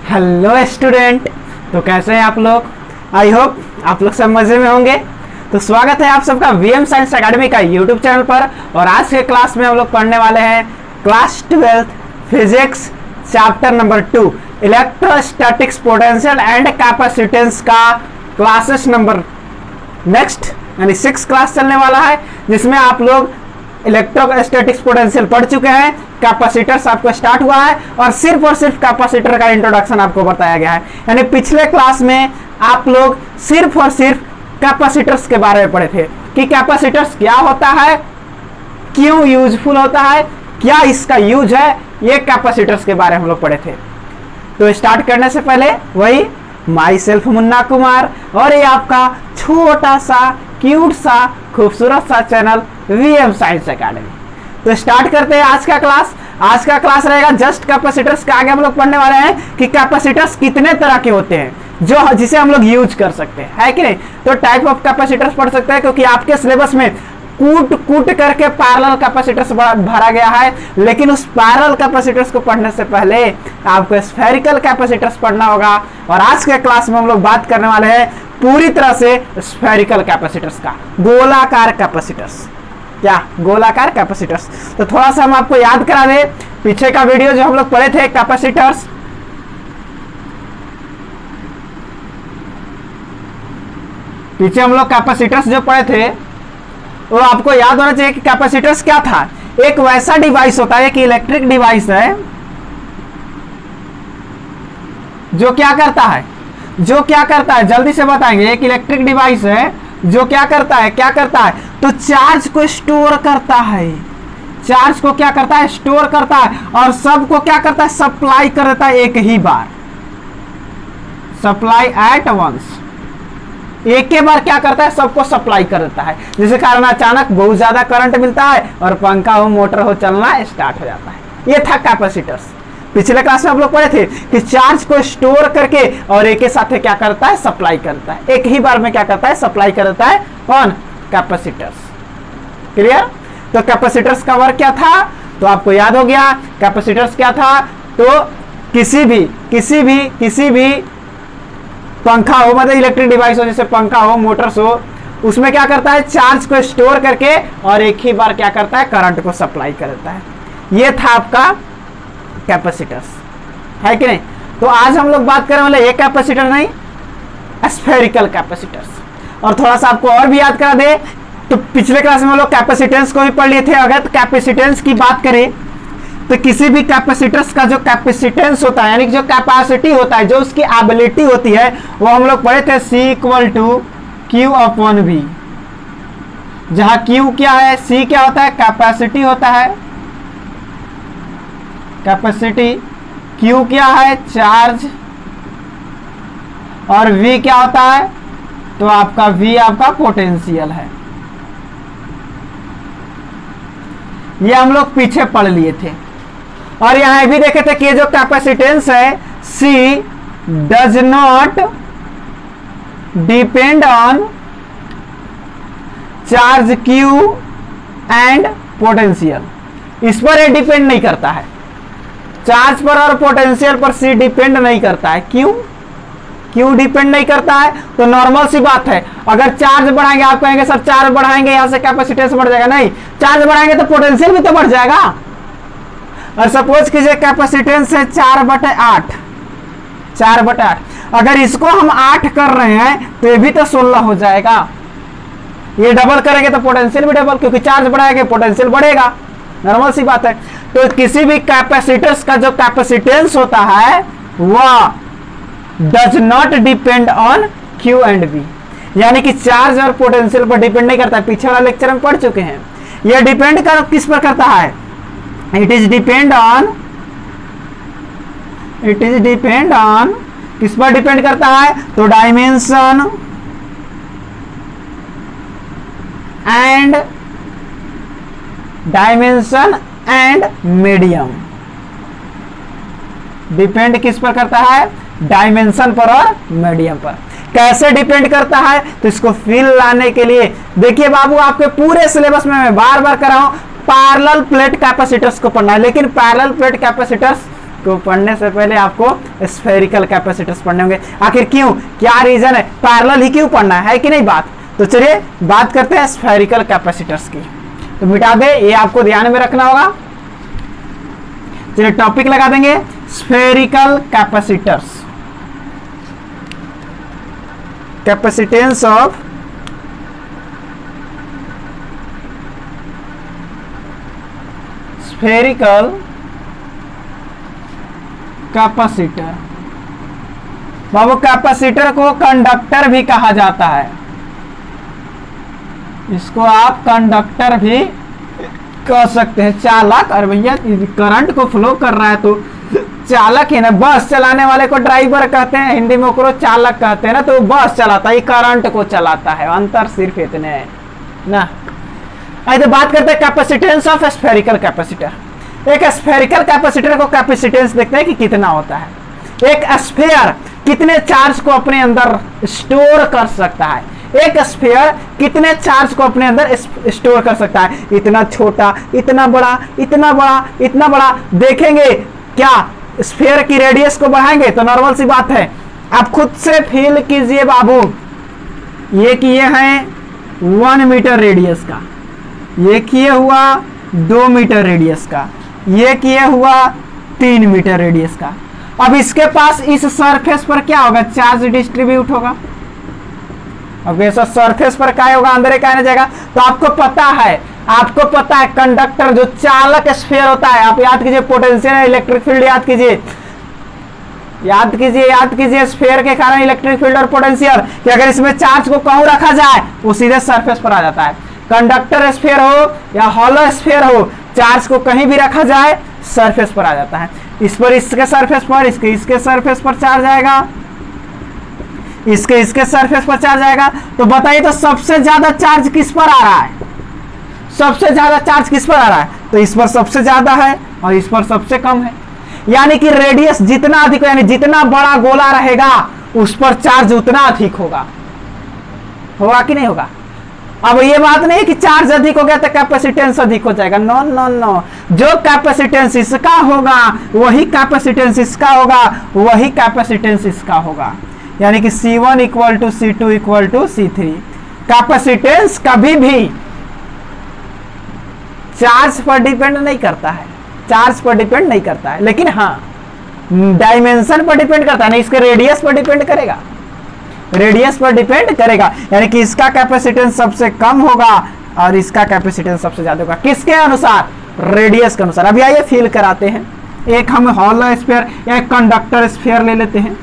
Hello student, तो कैसे हैं आप लोग। आई होप आप लोग सब मजे में होंगे। तो स्वागत है आप सबका वीएम साइंस एकेडमी का यूट्यूब चैनल पर। और आज के क्लास में हम लोग पढ़ने वाले हैं class 12 physics chapter number 2 electrostatics potential and capacitance का क्लासेस नंबर नेक्स्ट यानी 6 क्लास चलने वाला है, जिसमें आप लोग इलेक्ट्रोस्टैटिक्स पोटेंशियल पढ़ चुके हैं। कैपेसिटर्स आपको स्टार्ट हुआ है और सिर्फ कैपेसिटर का इंट्रोडक्शन आपको बताया गया है। यानी पिछले क्लास में आप लोग सिर्फ और सिर्फ कैपेसिटर्स के बारे में पढ़े थे कि कैपेसिटर्स क्या होता है, क्यों यूजफुल होता है, क्या इसका यूज है। ये कैपेसिटर्स के बारे में हम लोग पढ़े थे। तो स्टार्ट करने से पहले वही माई सेल्फ मुन्ना कुमार और ये आपका छोटा सा क्यूट सा खूबसूरत सा चैनल वीएम साइंस एकेडमी। तो स्टार्ट करते हैं आज का क्लास। आज का क्लास रहेगा जस्ट कैपेसिटर्स के आगे हम लोग पढ़ने वाले हैं कि कैपेसिटर्स कितने तरह के होते हैं जो जिसे हम लोग यूज कर सकते हैं, है कि नहीं। तो टाइप ऑफ कैपेसिटर्स पढ़ सकते हैं, क्योंकि आपके सिलेबस में कूट करके पैरेलल कैपेसिटर्स भरा गया है। लेकिन उस पैरेलल कैपेसिटर्स को पढ़ने से पहले आपको स्फेरिकल कैपेसिटर्स पढ़ना होगा। और आज के क्लास में हम लोग बात करने वाले हैं पूरी तरह से स्फेरिकल कैपेसिटर्स का, गोलाकार कैपेसिटर्स। क्या गोलाकार कैपेसिटर्स। तो थोड़ा सा हम आपको याद करा दें पीछे का वीडियो जो हम लोग पढ़े थे कैपेसिटर्स। पीछे हम लोग कैपेसिटर्स जो पढ़े थे वो आपको याद होना चाहिए कि कैपेसिटर्स क्या था। एक वैसा डिवाइस होता है कि इलेक्ट्रिक डिवाइस है जो क्या करता है जल्दी से बताएंगे। एक इलेक्ट्रिक डिवाइस है जो क्या करता है तो चार्ज को स्टोर करता है। चार्ज को क्या करता है, स्टोर करता है। और सबको क्या करता है, सप्लाई कर देता है एक ही बार, सप्लाई एट वंस। एक के बार क्या करता है, सबको सप्लाई कर देता है, जिसके कारण अचानक बहुत ज्यादा करंट मिलता है और पंखा हो मोटर हो चलना स्टार्ट हो जाता है। ये था कैपेसिटर्स। पिछले क्लास में हम लोग पढ़े थे कि चार्ज को स्टोर करके और एक के साथ क्या करता है, सप्लाई करता है। एक ही बार में क्या करता है, सप्लाई करता है। कौन, कैपेसिटर्स। क्लियर। तो कैपेसिटर्स का वर्क क्या था, तो आपको याद हो गया। कैपेसिटर्स क्या था, तो किसी भी पंखा हो, मतलब इलेक्ट्रिक डिवाइस हो, जैसे पंखा हो, मोटर्स हो, उसमें क्या करता है, चार्ज को स्टोर करके और एक ही बार क्या करता है, करंट को सप्लाई करता है। ये था आपका कैपेसिटर्स, है कि नहीं। तो आज हम लोग बात करें वाले ये कैपेसिटर नहीं, स्फेरिकल कैपेसिटर्स। और थोड़ा सा आपको और भी याद करा दे, तो पिछले क्लास में हम लोग कैपेसिटेंस को भी पढ़ लिए थे। अगर कैपेसिटेंस की बात करें तो किसी भी कैपेसिटर्स का जो कैपेसिटेंस होता है, यानी जो कैपेसिटी होता है, जो उसकी एबिलिटी होती है, वो हम लोग पढ़े थे C = Q/V। जहां Q क्या है, C क्या होता है, कैपेसिटी होता है, कैपेसिटी। Q क्या है, चार्ज। और V क्या होता है, तो आपका V आपका पोटेंशियल है। ये हम लोग पीछे पढ़ लिए थे। और यहां भी देखे थे कि जो कैपेसिटेंस है C does not depend on charge Q and potential. इस पर ये डिपेंड नहीं करता है, चार्ज पर और पोटेंशियल पर C डिपेंड नहीं करता है। क्यों डिपेंड नहीं करता है, तो नॉर्मल सी बात है। अगर चार्ज बढ़ाएंगे, आप कहेंगे सर चार्ज बढ़ाएंगे यहां से कैपेसिटेंस बढ़ जाएगा, नहीं, चार्ज बढ़ाएंगे तो पोटेंशियल भी तो बढ़ जाएगा। और सपोज कीजिए कैपेसिटेंस है 4/8, 4/8। अगर इसको हम 8 कर रहे हैं तो ये भी तो 16 हो जाएगा। ये डबल करेंगे तो पोटेंशियल भी डबल, क्योंकि चार्ज बढ़ाएंगे पोटेंशियल बढ़ेगा, नॉर्मल सी बात है। तो किसी भी कैपेसिटर्स का जो कैपेसिटेंस होता है वह does not depend on Q and V, यानी कि चार्ज और पोटेंशियल पर डिपेंड नहीं करता है। पीछे वाला लेक्चर में पढ़ चुके हैं। यह डिपेंड कर किस पर करता है, इट इज डिपेंड ऑन किस पर डिपेंड करता है, तो डायमेंशन एंड मीडियम। डिपेंड किस पर करता है, डायमेंशन पर और मीडियम पर। कैसे डिपेंड करता है, तो इसको फील लाने के लिए देखिए बाबू, आपके पूरे सिलेबस में मैं बार बार कर रहा हूं पैरेलल प्लेट कैपेसिटर्स को पढ़ना है। लेकिन पैरेलल प्लेट कैपेसिटर्स इसको पढ़ने से पहले आपको स्फेरिकल कैपेसिटर्स पढ़ने होंगे। आखिर क्यों, क्या रीजन है, पैरेलल ही क्यों पढ़ना है कि नहीं बात। तो चलिए बात करते हैं स्फेरिकल कैपेसिटर्स की। तो मिटा दे, ये आपको ध्यान में रखना होगा। चलिए टॉपिक लगा देंगे spherical capacitors, capacitance of spherical capacitor. Babu capacitor को कंडक्टर भी कहा जाता है, इसको आप कंडक्टर भी कह सकते हैं, चालक। और भैया करंट को फ्लो कर रहा है तो चालक है ना, बस चलाने वाले को ड्राइवर कहते हैं, हिंदी में उसको चालक कहते हैं ना, तो बस चलाता है, करंट को चलाता है, अंतर सिर्फ इतने है ना। आइए तो बात करते हैं कैपेसिटेंस ऑफ स्फेरिकल कैपेसिटर। एक स्फेरिकल कैपेसिटर को कैपेसिटेंस देखते हैं कि कितना होता है। एक स्फीयर कितने चार्ज को अपने अंदर स्टोर कर सकता है, एक स्फीयर कितने चार्ज को अपने अंदर स्टोर कर सकता है, इतना छोटा, इतना बड़ा, इतना बड़ा, इतना बड़ा। देखेंगे क्या स्फीयर की रेडियस को बढ़ाएंगे तो नॉर्मल सी बात है, आप खुद से फील कीजिए बाबू। ये किए हैं 1 मीटर रेडियस का, ये किए हुआ 2 मीटर रेडियस का, ये किए हुआ 3 मीटर रेडियस का। अब इसके पास इस सरफेस पर क्या होगा, चार्ज डिस्ट्रीब्यूट होगा। अब ऐसा सरफेस पर क्या होगा, अंदर एक आने जाएगा। तो आपको पता है कंडक्टर जो चालक स्फीयर होता है, आप याद कीजिए पोटेंशियल इलेक्ट्रिक फील्ड याद कीजिए स्फीयर के कारण इलेक्ट्रिक फील्ड और पोटेंशियल, कि अगर इसमें चार्ज को कहूं रखा जाए वो सीधे सरफेस पर आ जाता है। कंडक्टर स्फीयर हो या हॉलो स्फीयर हो, चार्ज को कहीं भी रखा जाए सरफेस पर आ जाता है। इस पर इसके सरफेस पर, इसके सरफेस पर चार्ज आएगा, इसके सरफेस पर चार्ज आएगा। तो बताइए तो सबसे ज्यादा चार्ज किस पर आ रहा है, सबसे ज्यादा चार्ज किस पर आ रहा है, तो इस पर सबसे ज्यादा है और इस पर सबसे कम है। यानी कि रेडियस जितना अधिक, यानी जितना बड़ा गोला रहेगा उस पर चार्ज उतना अधिक होगा कि नहीं होगा। अब ये बात नहीं है कि चार्ज अधिक हो गया तो कैपेसिटेंस अधिक हो जाएगा, नो नो नो। जो कैपेसिटेंस इसका होगा वही कैपेसिटेंस इसका होगा, वही कैपेसिटेंस इसका होगा। यानी कि C1 equal to C2 equal to C3। Capacitance कभी भी चार्ज पर डिपेंड नहीं करता है, लेकिन हाँ डायमेंशन पर डिपेंड करता है, नहीं इसके रेडियस पर डिपेंड करेगा। यानी कि इसका कैपेसिटेंस सबसे कम होगा और इसका कैपेसिटेंस सबसे ज्यादा होगा। किसके अनुसार, रेडियस के अनुसार। अभी आइए फील कराते हैं। एक हम हॉलो स्फीयर या कंडक्टर स्फीयर ले लेते हैं।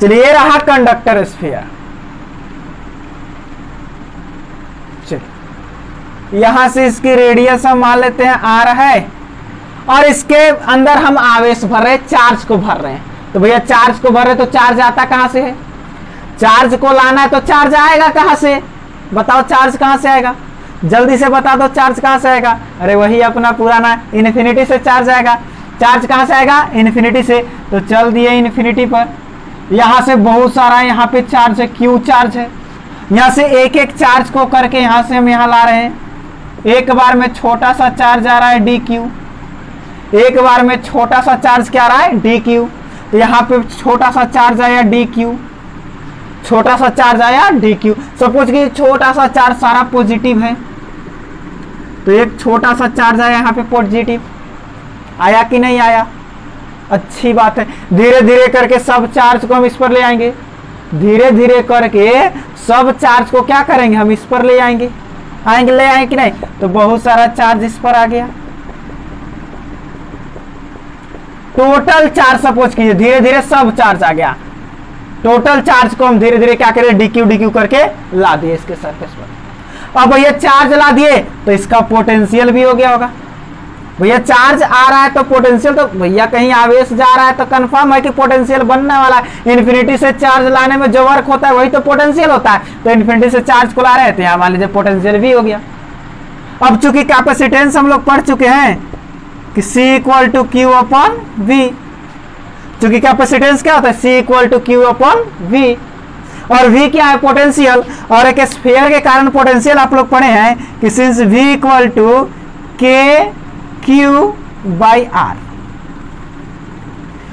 चलिए ये रहा कंडक्टर स्फीयर, यहां से इसकी रेडियस हम मान लेते हैं R है, और इसके अंदर हम आवेश भर रहे हैं, चार्ज को भर रहे हैं। तो भैया चार्ज को भर रहे तो चार्ज आता कहां से है, चार्ज को लाना है तो चार्ज आएगा कहां से, बताओ चार्ज कहां से आएगा, जल्दी से बता दो चार्ज कहां से आएगा। अरे वही अपना पुराना इन्फिनिटी से चार्ज आएगा। चार्ज कहां से आएगा, इन्फिनिटी से। तो चल दिए इन्फिनिटी पर, यहां से बहुत सारा यहाँ पे चार्ज है, क्यू चार्ज है। यहां से एक एक चार्ज को करके यहां से हम यहाँ ला रहे हैं। एक बार में छोटा सा चार्ज आ रहा है डी क्यू, एक बार में छोटा सा चार्ज क्या आ रहा है डी क्यू। तो यहाँ पे छोटा सा चार्ज आया डी क्यू, छोटा सा चार्ज आया डी क्यू। सपोज कि छोटा सा चार्ज सारा पॉजिटिव है, तो एक छोटा सा चार्ज आया यहाँ पे पॉजिटिव, आया कि नहीं आया, अच्छी बात है। धीरे धीरे करके सब चार्ज को हम इस पर ले आएंगे, धीरे धीरे करके सब चार्ज को क्या करेंगे, हम इस पर ले आएंगे, ले आए कि नहीं। तो बहुत सारा चार्ज इस पर आ गया, टोटल चार्ज सपोज कीजिए धीरे धीरे सब चार्ज आ गया। टोटल चार्ज को हम धीरे धीरे क्या करें, डी क्यू करके ला दिए इसके सरफेस पर। अब भैया चार्ज ला दिए तो इसका पोटेंशियल भी हो गया होगा। भैया चार्ज आ रहा है तो पोटेंशियल, तो भैया कहीं आवेश जा रहा है तो कंफर्म है कि पोटेंशियल बनने वाला है। इन्फिनिटी से चार्ज लाने में जो वर्क होता है वही तो पोटेंशियल होता है। तो इन्फिनिटी से चार्ज को ला रहे थे, यहाँ मान लीजिए पोटेंशियल भी हो गया। अब चूंकि कैपेसिटेंस हम लोग पढ़ चुके हैं कि C equal to Q upon V, चूंकि कैपेसिटेंस क्या होता है C equal to Q upon V, और V क्या है पोटेंशियल। और एक स्फीयर के कारण पोटेंशियल आप लोग पढ़े हैं कि सिंस V इक्वल टू के क्यू बाई आर,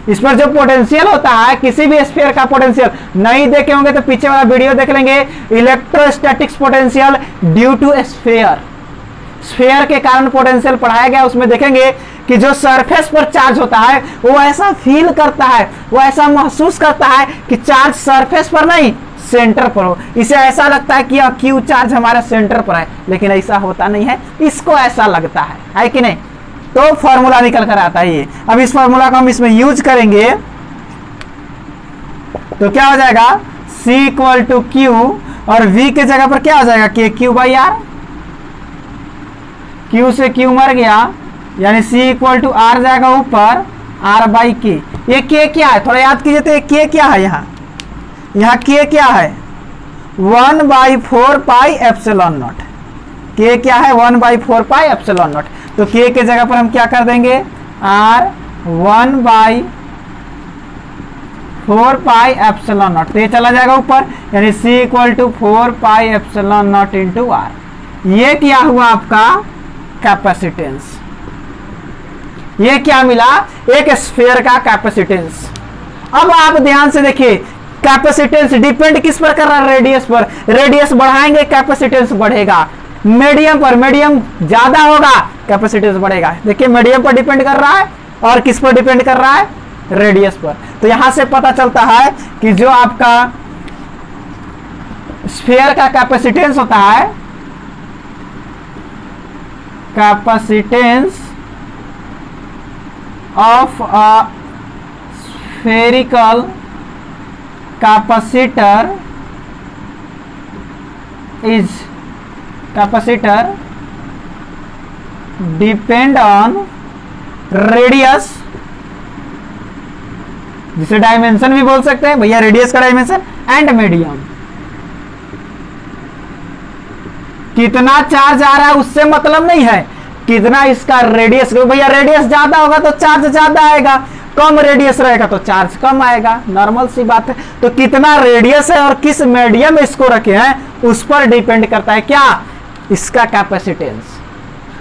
इस पर जो पोटेंशियल होता है किसी भी स्फीयर का पोटेंशियल, नहीं देखे होंगे तो पीछे वाला वीडियो देख लेंगे, electrostatics potential due to sphere, sphere के कारण पोटेंशियल पढ़ाया गया, उसमें देखेंगे कि जो सरफेस पर चार्ज होता है वो ऐसा फील करता है, वो ऐसा महसूस करता है कि चार्ज सरफेस पर नहीं सेंटर पर हो, इसे ऐसा लगता है कि क्यू चार्ज हमारा सेंटर पर है, लेकिन ऐसा होता नहीं है, इसको ऐसा लगता है कि नहीं। तो फॉर्मूला निकल कर आता है ये। अब इस फॉर्मूला को हम इसमें यूज करेंगे तो क्या हो जाएगा, C इक्वल टू क्यू और V के जगह पर क्या हो जाएगा, के क्यू बाई आर, Q से Q मर गया, यानी C इक्वल टू आर जाएगा ऊपर, R बाई के। ये K क्या है, थोड़ा याद कीजिए, तो ये K क्या है, यहाँ K क्या है, 1/4 पाई एप्सिलॉन नॉट। K क्या है, 1/4 पाई एप्सिलॉन नॉट। तो K के जगह पर हम क्या कर देंगे, R 1/4 पाई एप्सिलॉन नॉट, तो ये चला जाएगा ऊपर, यानी C equal to 4 pi epsilon nought into R। ये क्या हुआ आपका कैपेसिटेंस, ये क्या मिला, एक स्फीयर का कैपेसिटेंस। अब आप ध्यान से देखिए, कैपेसिटेंस डिपेंड किस पर कर रहा है, रेडियस पर, रेडियस बढ़ाएंगे कैपेसिटेंस बढ़ेगा, मीडियम पर, मीडियम ज्यादा होगा कैपेसिटेंस बढ़ेगा। देखिए मीडियम पर डिपेंड कर रहा है और किस पर डिपेंड कर रहा है, रेडियस पर। तो यहां से पता चलता है कि जो आपका स्फीयर का कैपेसिटेंस होता है, capacitance of a spherical capacitor is, capacitor depend on radius, जिसे डायमेंशन भी बोल सकते हैं भैया, रेडियस का डायमेंशन, एंड मीडियम। कितना चार्ज आ रहा है उससे मतलब नहीं है, कितना इसका रेडियस, भैया रेडियस ज्यादा होगा तो चार्ज ज्यादा आएगा, कम रेडियस रहेगा तो चार्ज कम आएगा, नॉर्मल सी बात है। तो कितना रेडियस है और किस मीडियम में इसको रखे हैं उस पर डिपेंड करता है क्या, इसका कैपेसिटेंस।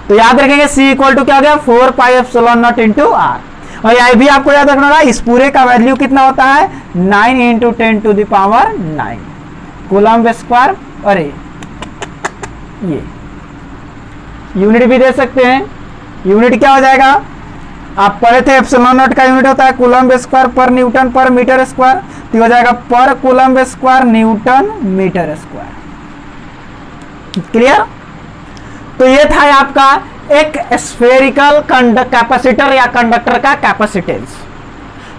तो याद रखेंगे C इक्वल टू क्या हो गया, 4 pi epsilon nought into R। और ये भी आपको याद रखना होगा, इस पूरे का वैल्यू कितना होता है, 9 into 10 to the power 9 coulomb square. अरे ये यूनिट भी दे सकते हैं, यूनिट क्या हो जाएगा, आप पढ़े थे एप्सिलॉन नॉट का यूनिट होता है कूलम्ब स्क्वायर पर न्यूटन पर मीटर स्क्वायर, तो हो जाएगा पर coulomb square newton metre square. Clear. तो ये था आपका एक स्फेरिकल कैपेसिटर या कंडक्टर का कैपेसिटेंस।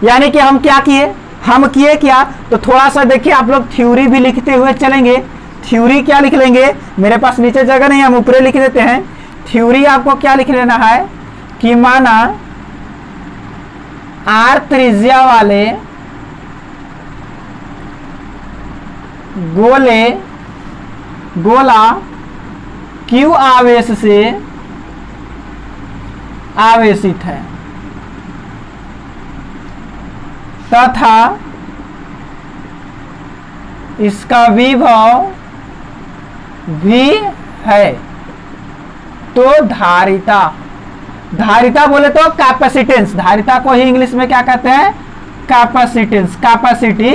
यानी कि हम क्या किए, हम किए क्या, तो थोड़ा सा देखिए, आप लोग थ्योरी भी लिखते हुए चलेंगे। थ्योरी क्या लिख लेंगे, मेरे पास नीचे जगह नहीं, हम ऊपर लिख देते हैं। थ्योरी आपको क्या लिख लेना है कि माना R त्रिज्या वाले गोला Q आवेश से आवेशित है तथा इसका विभव V है, तो धारिता, धारिता बोले तो कैपेसिटेंस, धारिता को ही इंग्लिश में क्या कहते हैं, कैपेसिटेंस, कैपेसिटी,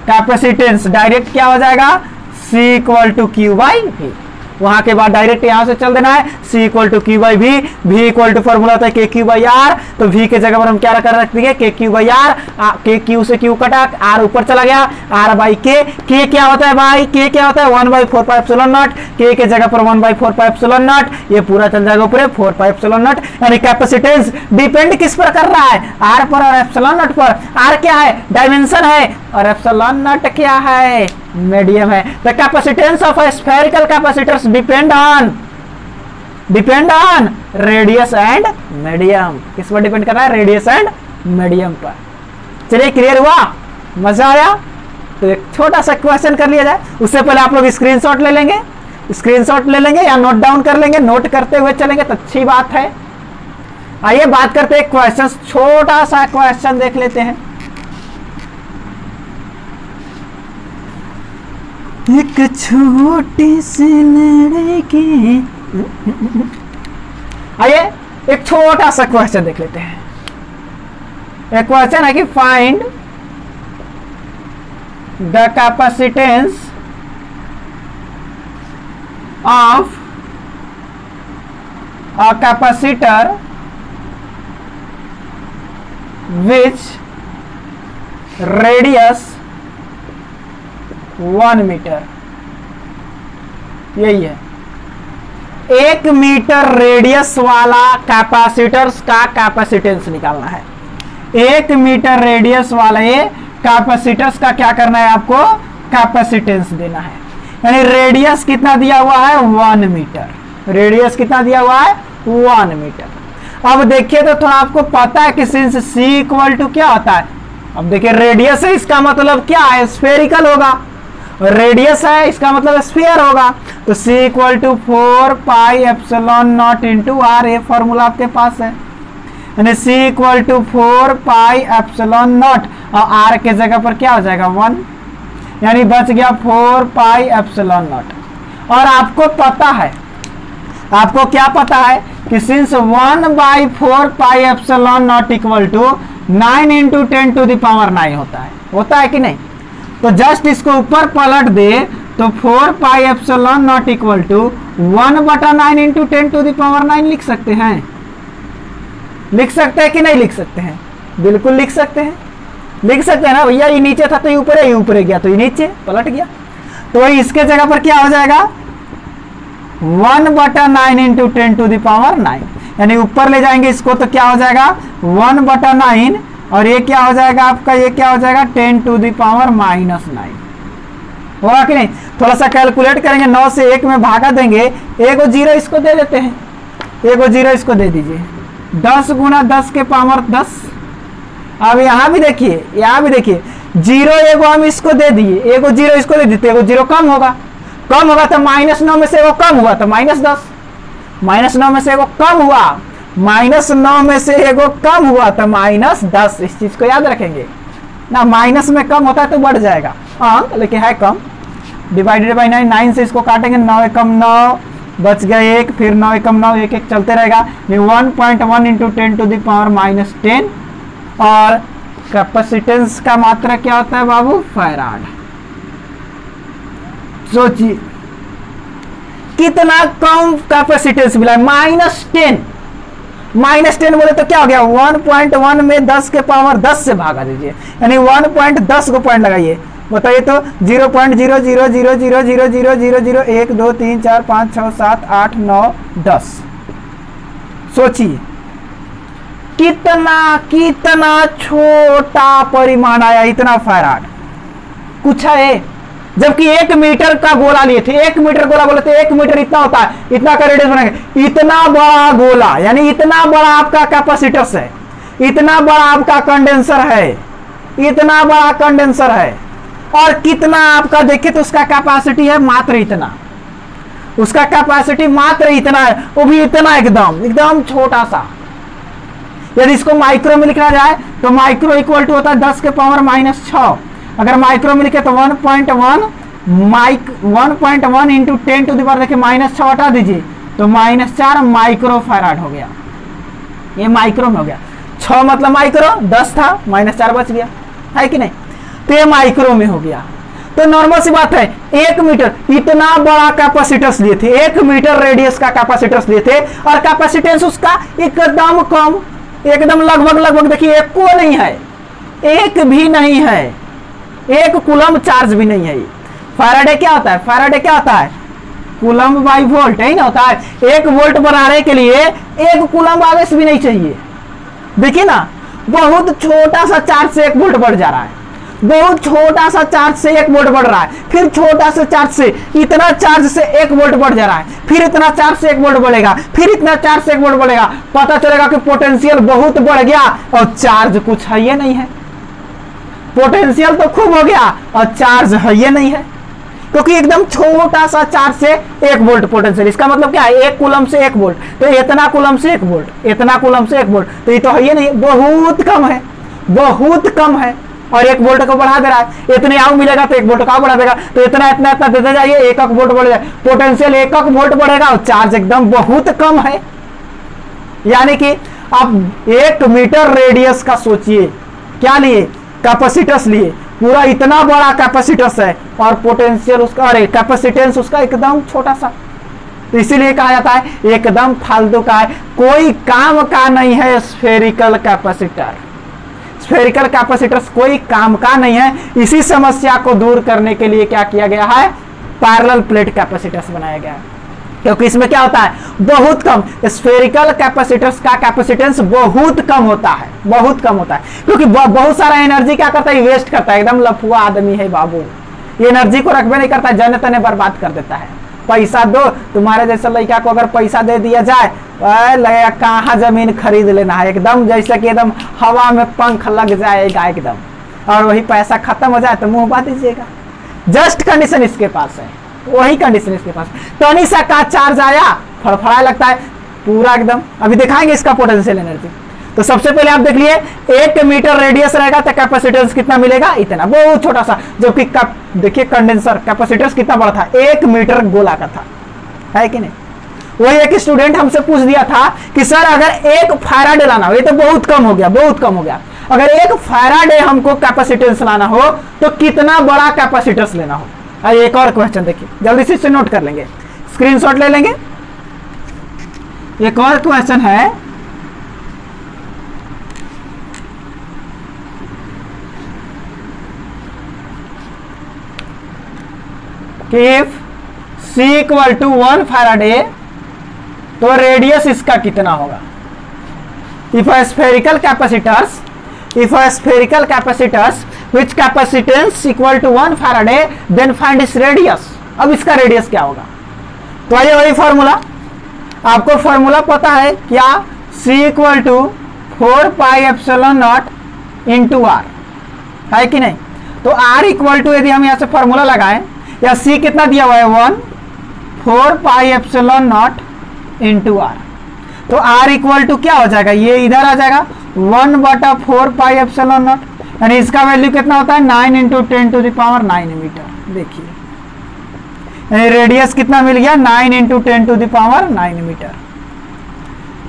कैपेसिटेंस डायरेक्ट क्या हो जाएगा, C equal to Q by V. वहां के बाद डायरेक्ट यहां से चल देना है, C equal to Q by V, V equal to formula होता है के क्यू बाई आर, तो V के जगह पर हम क्या कर रख देंगे, के क्यू बाई आर, के क्यू से क्यू कटा, R ऊपर चला गया, R बाई के क्या होता है भाई, के क्या होता है 1/4 पाई एप्सिलॉन नॉट, के के जगह पर 1/4 पाई एप्सिलॉन नॉट, ये पूरा चल जाएगा ऊपर 4 पाई एप्सिलॉन नॉट। यानी कैपेसिटेंस डिपेंड किस पर कर रहा है, R पर और एप्सिलॉन नॉट पर। R क्या है, डायमेंशन है, और एप्सिलॉन नॉट क्या है, मीडियम है। The capacitance of a spherical capacitors depend on radius and medium. किस पर डिपेंड कर रहा है, रेडियस एंड मीडियम पर। चलिए क्लियर हुआ, मजा आया। तो एक छोटा सा क्वेश्चन कर लिया जाए, उससे पहले आप लोग स्क्रीनशॉट ले लेंगे, स्क्रीनशॉट ले लेंगे या नोट डाउन कर लेंगे, नोट करते हुए चलेंगे तो अच्छी बात है। आइए बात करते हैं क्वेश्चन, छोटा सा क्वेश्चन देख लेते हैं। एक छोटी सी लड़की, आइए एक छोटा सा क्वेश्चन देख लेते हैं। एक क्वेश्चन है कि find the capacitance of a capacitor which radius 1 metre. यही है, 1 मीटर रेडियस वाला कैपेसिटर्स का कैपेसिटेंस निकालना है। 1 मीटर रेडियस वाला ये कैपेसिटर्स का क्या करना है, आपको कैपेसिटेंस देना है। यानी रेडियस कितना दिया हुआ है, 1 मीटर। रेडियस कितना दिया हुआ है, 1 मीटर। अब देखिए तो थोड़ा आपको पता है कि सिंस C इक्वल टू क्या होता है। अब देखिए रेडियस है, इसका मतलब क्या है, स्फेरिकल होगा। रेडियस है, इसका मतलब स्फीयर होगा। तो C equal to 4 pi epsilon nought into R, ये फॉर्मूला आपके पास है। यानी C equal to 4 pi epsilon nought, और R के जगह पर क्या हो जाएगा, 1, यानी बच गया 4 पाई एप्सिलॉन नॉट। और आपको पता है, आपको क्या पता है कि since 1/4 pi epsilon nought equal to 9 into 10 to the power 9 होता है कि नहीं। तो जस्ट इसको ऊपर पलट दे तो 4 pi epsilon nought equal to 1/9 into 10 to the power 9 लिख सकते हैं। लिख सकते हैं कि नहीं लिख सकते हैं, बिल्कुल लिख सकते हैं। लिख सकते हैं ना भैया, ये नीचे था तो ये ऊपर है, ये ऊपर गया तो ये नीचे पलट गया। तो इसके जगह पर क्या हो जाएगा, 1/9 इंटू 10 टू द पावर 9, यानी ऊपर ले जाएंगे इसको तो क्या हो जाएगा 1/9, और ये क्या हो जाएगा आपका, ये क्या हो जाएगा 10 टू द पावर -9। होगा कि नहीं। थोड़ा सा कैलकुलेट करेंगे, 9 से 1 में भागा देंगे, एक 0 इसको दे देते हैं, एक 0 इसको दे दीजिए, 10 गुना 10 के पावर 10। अब यहाँ भी देखिए, यहाँ भी देखिए 0 एगो हम इसको दे दिए, एगो 0 इसको दे देते, एगो 0 कम होगा, कम होगा तो -9 में से एगो कम हुआ तो -10, -9 में से एगो कम हुआ, -9 में से एगो कम हुआ तो -10। इस चीज को याद रखेंगे ना, माइनस में कम होता है तो बढ़ जाएगा अंक, लेकिन है कम। डिवाइडेड बाई 9, 9 से इसको काटेंगे, 9 एकम 9, बच गया 1, फिर 9 एकम 9, 1 1 चलते रहेगा। 1.1 इंटू 10 टू द पावर -10। और कैपेसिटेंस का मात्रा क्या होता है बाबू, फैराड। सोचिए कितना कम कैपेसिटेंस मिला है, -10। -10 बोले तो क्या हो गया, 1.1 में 10 के पावर 10 से भागा दीजिए, यानी 1.10 को पॉइंट लगाइए। बताइए तो 0.000000000 1 2 3 4 5 6 7 8 9 10। सोचिए कितना छोटा परिमाण आया, इतना फैराड कुछ है। जबकि 1 मीटर का गोला लिए थे, 1 मीटर गोला बोले थे, 1 मीटर इतना होता है, इतना का रेडियस बनाएंगे, इतना बड़ा गोला, यानी इतना बड़ा आपका कैपेसिटर्स है, इतना बड़ा आपका कंडेंसर है, इतना बड़ा कंडेंसर है। और कितना आपका देखिए तो उसका कैपेसिटी है मात्र इतना, उसका कैपेसिटी मात्र इतना है, वो भी इतना एकदम छोटा सा। यदि इसको माइक्रो में लिखना जाए तो माइक्रो इक्वल टू होता है 10 के पावर -6। अगर माइक्रो में लिखे तो 1.1 इंटू 10 टू द पावर, देखिए -6 हटा दीजिए तो -4 माइक्रो फैराड हो गया। ये माइक्रो में हो गया, 6 मतलब माइक्रो, 10 था, -4 बच गया, है कि नहीं। तो ये माइक्रो में हो गया। तो नॉर्मल सी बात है, 1 मीटर इतना बड़ा कैपेसिटेंस लिए थे, 1 मीटर रेडियस का कैपेसिटेंस लिए थे, और कैपेसिटेंस उसका एकदम कम, एकदम लगभग देखिए 1 को नहीं है, 1 भी नहीं है, 1 कूलम चार्ज भी नहीं है। फैराडे क्या होता है, फैराडे क्या होता है, कूलम बाई वोल्ट ही ना होता है। 1 वोल्ट बनाने के लिए 1 कूलम आवेश भी नहीं चाहिए। देखिए ना, बहुत छोटा सा चार्ज से 1 वोल्ट बढ़ जा रहा है, बहुत छोटा सा चार्ज से 1 वोल्ट बढ़ रहा है, फिर छोटा सा चार्ज से इतना चार्ज से 1 वोल्ट बढ़ जा रहा है, फिर इतना चार्ज से 1 वोल्ट बढ़ेगा, फिर इतना चार्ज से 1 वोल्ट बढ़ेगा। पता चलेगा कि पोटेंशियल बहुत बढ़ गया और चार्ज कुछ है ये नहीं है। पोटेंशियल तो खूब हो गया और चार्ज है ये नहीं है, क्योंकि एकदम छोटा सा चार्ज से 1 वोल्ट पोटेंशियल। इसका मतलब क्या है, 1 कूलम से 1 वोल्ट, तो इतना कूलम से 1 वोल्ट, इतना कूलम से 1 वोल्ट, तो ये तो है ये नहीं, बहुत कम है, बहुत कम है। और 1 वोल्ट को बढ़ा दे रहा है, इतने आउ मिलेगा तो 1 वोल्ट का बढ़ा देगा, तो इतना इतना इतना देते जाइए, 1 वोल्ट बढ़ जाए, पोटेंशियल 1 वोल्ट बढ़ेगा और चार्ज एकदम बहुत कम है। यानी कि आप 1 मीटर रेडियस का सोचिए, क्या लिए, कैपेसिटर्स लिए, पूरा इतना बड़ा कैपेसिटर्स है और पोटेंशियल उसका, अरे कैपेसिटेंस उसका एकदम छोटा सा, तो इसीलिए कहा जाता है एकदम फालतू का है, कोई काम का नहीं है स्फेरिकल कैपेसिटर। स्फेरिकल कैपेसिटर्स कोई काम का नहीं है। इसी समस्या को दूर करने के लिए क्या किया गया है, पैरेलल प्लेट कैपेसिटर्स बनाया गया है, क्योंकि इसमें क्या होता है, बहुत कम, स्फेरिकल कैपेसिटर्स का कैपेसिटेंस बहुत कम होता है, बहुत कम होता है, क्योंकि बहुत सारा एनर्जी क्या करता है, वेस्ट करता है, एकदम लफुआ आदमी है बाबू, ये एनर्जी को रखबे नहीं करता, जन तने बर्बाद कर देता है। पैसा दो, तुम्हारे जैसे लड़का को अगर पैसा दे दिया जाए, लगेगा कहाँ जमीन खरीद लेना है, एकदम जैसे कि एकदम हवा में पंख लग जाएगा एकदम, और वही पैसा खत्म हो जाए तो मुंह बात दीजिएगा। जस्ट कंडीशन इसके पास है, वही कंडीशन इसके पास, टनी सा का चार्ज आया, फड़फड़ा लगता है पूरा एकदम। अभी दिखाएंगे इसका पोटेंशियल एनर्जी। तो सबसे पहले आप देख लिए 1 मीटर रेडियस रहेगा तो कैपेसिटेंस कितना मिलेगा, इतना, बहुत छोटा सा, जबकि देखिए कंडेंसर कैपेसिटेंस कितना बड़ा था, 1 मीटर गोला का था, है कि नहीं। वही एक स्टूडेंट हमसे पूछ दिया था कि सर अगर 1 फैराडे लाना हो, ये तो बहुत कम हो गया, बहुत कम हो गया, अगर 1 फैराडे हमको कैपेसिटेंस लाना हो तो कितना बड़ा कैपेसिटेंस लेना हो। एक और क्वेश्चन देखिए, जल्दी से इसे नोट कर लेंगे, स्क्रीनशॉट ले लेंगे। एक और क्वेश्चन है, कि if C equal to 1 Faraday तो रेडियस इसका कितना होगा। If a spherical capacitors which capacitance equal to 1 Faraday then find its radius। अब इसका रेडियस क्या होगा, तो आइए वही फॉर्मूला, आपको फॉर्मूला पता है क्या, C equal to 4 pi epsilon nought into R, है कि नहीं। तो R इक्वल टू, यदि हम यहाँ से फॉर्मूला लगाएं, या C कितना दिया हुआ है 1, 4 pi epsilon nought into R, तो R इक्वल टू क्या हो जाएगा, ये इधर आ जाएगा 1/4 पाई एप्सिलॉन नॉट, यानी इसका वैल्यू कितना होता है 9 × 10⁻9 मीटर। देखिए रेडियस कितना मिल गया, 9 × 10⁻9 मीटर।